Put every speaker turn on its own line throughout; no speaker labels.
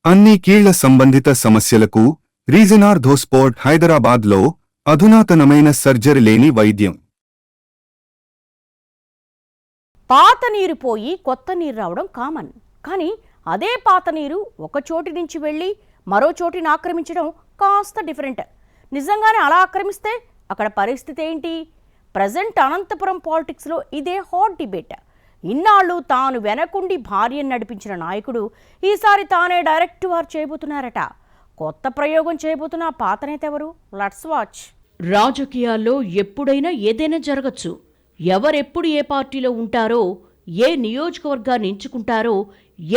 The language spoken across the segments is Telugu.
అన్ని కీళ్ల సంబంధిత సమస్యలకు రీజనార్థోస్పోర్ట్ హైదరాబాద్లో అధునాతనమైన సర్జరీ లేని వైద్యం.
పాత నీరు పోయి కొత్త నీరు రావడం కామన్. కానీ అదే పాత నీరు ఒక చోటి నుంచి వెళ్ళి మరో చోటిని ఆక్రమించడం కాస్త డిఫరెంట్. నిజంగానే అలా ఆక్రమిస్తే అక్కడ పరిస్థితి ఏంటి? ప్రజెంట్ అనంతపురం పాలిటిక్స్లో ఇదే హాట్ డిబేట్. ఇన్నాళ్ళు తాను వెనకుండి భార్యను నడిపించిన నాయకుడు ఈసారి తానే డైరెక్ట్ వార్ చేయబోతున్నారట. కొత్త ప్రయోగం చేయబోతున్న పాత నేత ఎవరు? Let's watch.
రాజకీయాల్లో ఎప్పుడైనా ఏదైనా జరగచ్చు. ఎవరెప్పుడు ఏ పార్టీలో ఉంటారో, ఏ నియోజకవర్గాన్ని ఎంచుకుంటారో,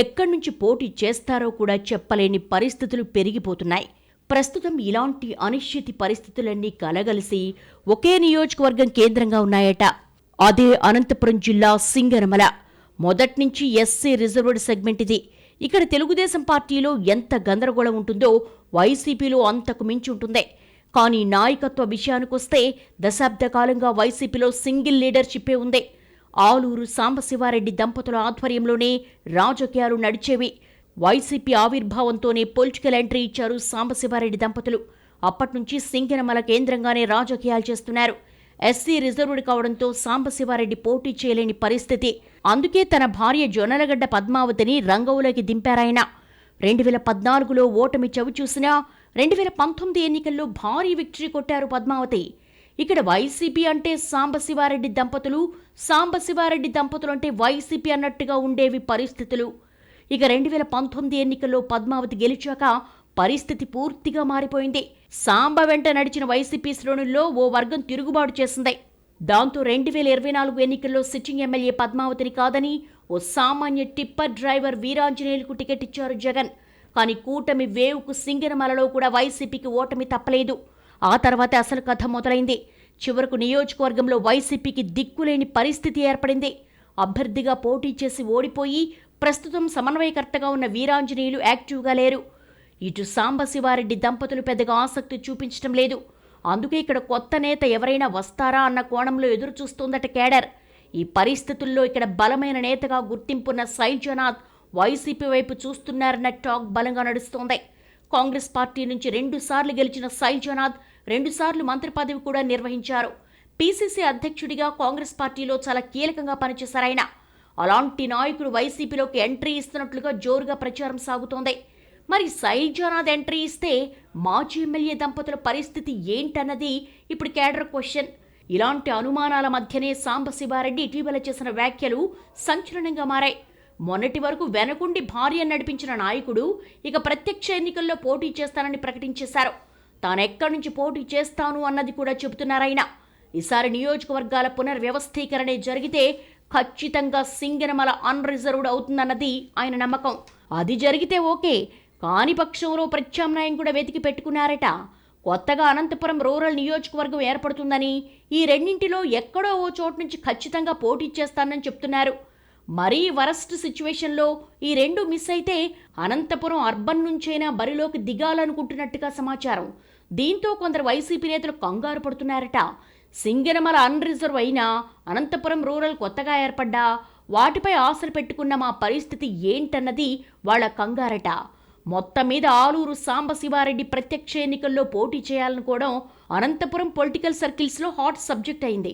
ఎక్కడి నుంచి పోటీ చేస్తారో కూడా చెప్పలేని పరిస్థితులు పెరిగిపోతున్నాయి. ప్రస్తుతం ఇలాంటి అనిశ్చితి పరిస్థితులన్నీ కలగలిసి ఒకే నియోజకవర్గం కేంద్రంగా ఉన్నాయట. అదే అనంతపురం జిల్లా సింగనమల. మొదట్నుంచి ఎస్సీ రిజర్వ్డ్ సెగ్మెంట్ ఇది. ఇక్కడ తెలుగుదేశం పార్టీలో ఎంత గందరగోళం ఉంటుందో వైసీపీలో అంతకు మించి ఉంటుంది. కానీ నాయకత్వ విషయానికొస్తే దశాబ్ద కాలంగా వైసీపీలో సింగిల్ లీడర్షిప్పే ఉంది. ఆలూరు సాంబశివారెడ్డి దంపతుల ఆధ్వర్యంలోనే రాజకీయాలు నడిచేవి. వైసీపీ ఆవిర్భావంతోనే పొలిటికల్ ఎంట్రీ ఇచ్చారు సాంబశివారెడ్డి దంపతులు. అప్పట్నుంచి సింగనమల కేంద్రంగానే రాజకీయాలు చేస్తున్నారు. ఎస్సీ రిజర్వ్డ్ కావడంతో సాంబశివారెడ్డి పోటీ చేయలేని పరిస్థితి. అందుకే తన భార్య జొన్నలగడ్డ పద్మావతిని రంగంలోకి దింపారాయన. 2014లో ఓటమి చవిచూసినా 2019 ఎన్నికల్లో భారీ విక్టరీ కొట్టారు పద్మావతి. ఇక్కడ వైసీపీ అంటే సాంబశివారెడ్డి దంపతులు, సాంబశివారెడ్డి దంపతులు అంటే వైసీపీ అన్నట్టుగా ఉండేవి పరిస్థితులు. ఇక 2019 ఎన్నికల్లో పద్మావతి గెలిచాక పరిస్థితి పూర్తిగా మారిపోయింది. సాంబ వెంట నడిచిన వైసీపీ శ్రేణుల్లో ఓ వర్గం తిరుగుబాటు చేసింది. దాంతో 2024 ఎన్నికల్లో సిట్టింగ్ ఎమ్మెల్యే పద్మావతిని కాదని ఓ సామాన్య టిప్పర్ డ్రైవర్ వీరాంజనేయులకు టికెట్ ఇచ్చారు జగన్. కానీ కూటమి వేవ్కు సింగనమలలో కూడా వైసీపీకి ఓటమి తప్పలేదు. ఆ తర్వాత అసలు కథ మొదలైంది. చివరకు నియోజకవర్గంలో వైసీపీకి దిక్కులేని పరిస్థితి ఏర్పడింది. అభ్యర్థిగా పోటీ చేసి ఓడిపోయి ప్రస్తుతం సమన్వయకర్తగా ఉన్న వీరాంజనేయులు యాక్టివ్గా లేరు. ఇటు సాంబశివారెడ్డి దంపతులు పెద్దగా ఆసక్తి చూపించడం లేదు. అందుకే ఇక్కడ కొత్త నేత ఎవరైనా వస్తారా అన్న కోణంలో ఎదురుచూస్తోందట కేడర్. ఈ పరిస్థితుల్లో ఇక్కడ బలమైన నేతగా గుర్తింపున్న శైలజనాథ్ వైసీపీ వైపు చూస్తున్నారన్న టాక్ బలంగా నడుస్తోంది. కాంగ్రెస్ పార్టీ నుంచి 2 సార్లు గెలిచిన శైలజనాథ్ 2 సార్లు మంత్రి పదవి కూడా నిర్వహించారు. పీసీసీ అధ్యక్షుడిగా కాంగ్రెస్ పార్టీలో చాలా కీలకంగా పనిచేశారాయన. అలాంటి నాయకుడు వైసీపీలోకి ఎంట్రీ ఇస్తున్నట్లుగా జోరుగా ప్రచారం సాగుతోంది. మరి శైలజనాథ్ ఎంట్రీ ఇస్తే మాజీ ఎమ్మెల్యే దంపతుల పరిస్థితి ఏంటన్నది ఇప్పుడు కేడర్ క్వశ్చన్. ఇలాంటి అనుమానాల మధ్యనే సాంబశివారెడ్డి ఇటీవల చేసిన వ్యాఖ్యలు సంచలనంగా మారాయి. మొన్నటి వరకు వెనకుండి భార్యను నడిపించిన నాయకుడు ఇక ప్రత్యక్ష ఎన్నికల్లో పోటీ చేస్తానని ప్రకటించేశారు. తానెక్కడి నుంచి పోటీ చేస్తాను అన్నది కూడా చెబుతున్నారాయన. ఈసారి నియోజకవర్గాల పునర్వ్యవస్థీకరణ జరిగితే ఖచ్చితంగా సింగనమల అన్రిజర్వ్డ్ అవుతుందన్నది ఆయన నమ్మకం. అది జరిగితే ఓకే, కాని పక్షంలో ప్రత్యామ్నాయం కూడా వెతికి పెట్టుకున్నారట. కొత్తగా అనంతపురం రూరల్ నియోజకవర్గం ఏర్పడుతుందని, ఈ రెండింటిలో ఎక్కడో ఓ చోటు నుంచి ఖచ్చితంగా పోటీ చేస్తానని చెప్తున్నారు. మరీ వరస్ట్ సిచ్యువేషన్లో ఈ 2 మిస్ అయితే అనంతపురం అర్బన్ నుంచైనా బరిలోకి దిగాలనుకుంటున్నట్టుగా సమాచారం. దీంతో కొందరు వైసీపీ నేతలు కంగారు పడుతున్నారట. సింగనమల అన్రిజర్వ్ అయినా, అనంతపురం రూరల్ కొత్తగా ఏర్పడ్డా వాటిపై ఆశలు పెట్టుకున్న మా పరిస్థితి ఏంటన్నది వాళ్ల కంగారట. మొత్తం మీద ఆలూరు సాంబశివారెడ్డి ప్రత్యక్ష ఎన్నికల్లో పోటీ చేయాలనుకోవడం అనంతపురం పొలిటికల్ సర్కిల్స్లో హాట్ సబ్జెక్ట్ అయింది.